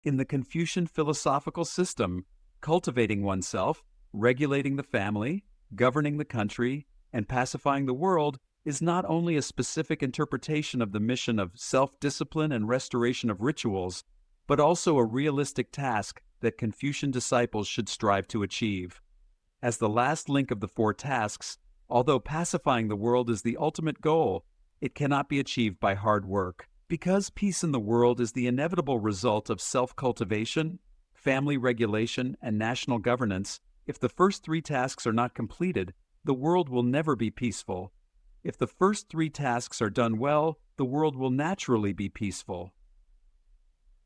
In the Confucian philosophical system, cultivating oneself, regulating the family, governing the country, and pacifying the world is not only a specific interpretation of the mission of self-discipline and restoration of rituals, but also a realistic task that Confucian disciples should strive to achieve. As the last link of the four tasks, although pacifying the world is the ultimate goal, it cannot be achieved by hard work. Because peace in the world is the inevitable result of self-cultivation, family regulation, and national governance, if the first three tasks are not completed, the world will never be peaceful. If the first three tasks are done well, the world will naturally be peaceful.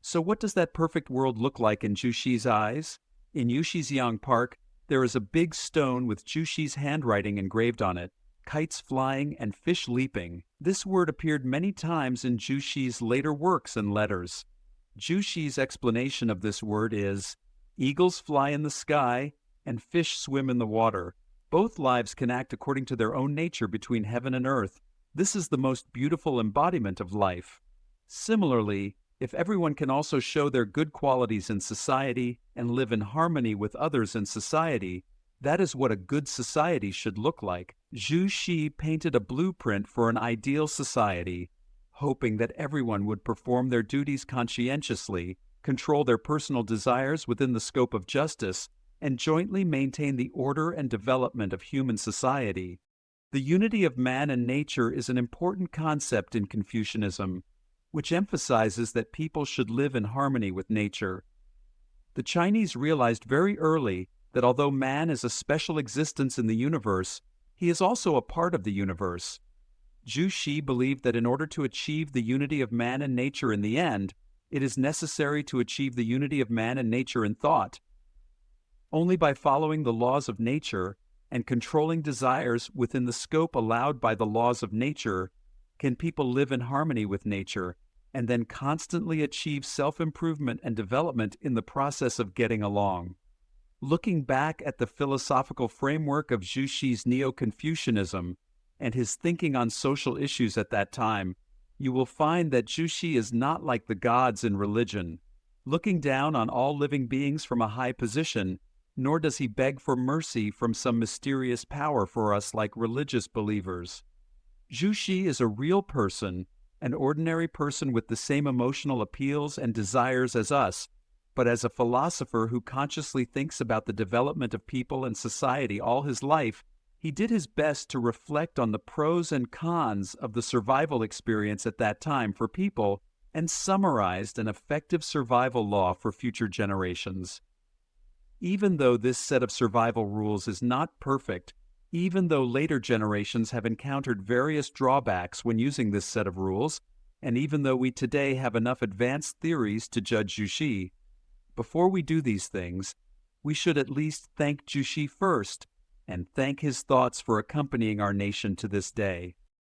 So what does that perfect world look like in Zhu Xi's eyes? In Yuxijiang Park, there is a big stone with Zhu Xi's handwriting engraved on it, kites flying and fish leaping. This word appeared many times in Zhu Xi's later works and letters. Zhu Xi's explanation of this word is, "Eagles fly in the sky and fish swim in the water. Both lives can act according to their own nature between heaven and earth. This is the most beautiful embodiment of life." Similarly, if everyone can also show their good qualities in society and live in harmony with others in society, that is what a good society should look like. Zhu Xi painted a blueprint for an ideal society, hoping that everyone would perform their duties conscientiously, control their personal desires within the scope of justice, and jointly maintain the order and development of human society. The unity of man and nature is an important concept in Confucianism, which emphasizes that people should live in harmony with nature. The Chinese realized very early that although man is a special existence in the universe, he is also a part of the universe. Zhu Xi believed that in order to achieve the unity of man and nature in the end, it is necessary to achieve the unity of man and nature in thought. Only by following the laws of nature and controlling desires within the scope allowed by the laws of nature can people live in harmony with nature and then constantly achieve self-improvement and development in the process of getting along. Looking back at the philosophical framework of Zhu Xi's Neo-Confucianism and his thinking on social issues at that time, you will find that Zhu Xi is not like the gods in religion, looking down on all living beings from a high position, nor does he beg for mercy from some mysterious power for us like religious believers. Zhu Xi is a real person, an ordinary person with the same emotional appeals and desires as us, but as a philosopher who consciously thinks about the development of people and society all his life, he did his best to reflect on the pros and cons of the survival experience at that time for people and summarized an effective survival law for future generations. Even though this set of survival rules is not perfect, even though later generations have encountered various drawbacks when using this set of rules, and even though we today have enough advanced theories to judge Zhu Xi, before we do these things, we should at least thank Zhu Xi first, and thank his thoughts for accompanying our nation to this day.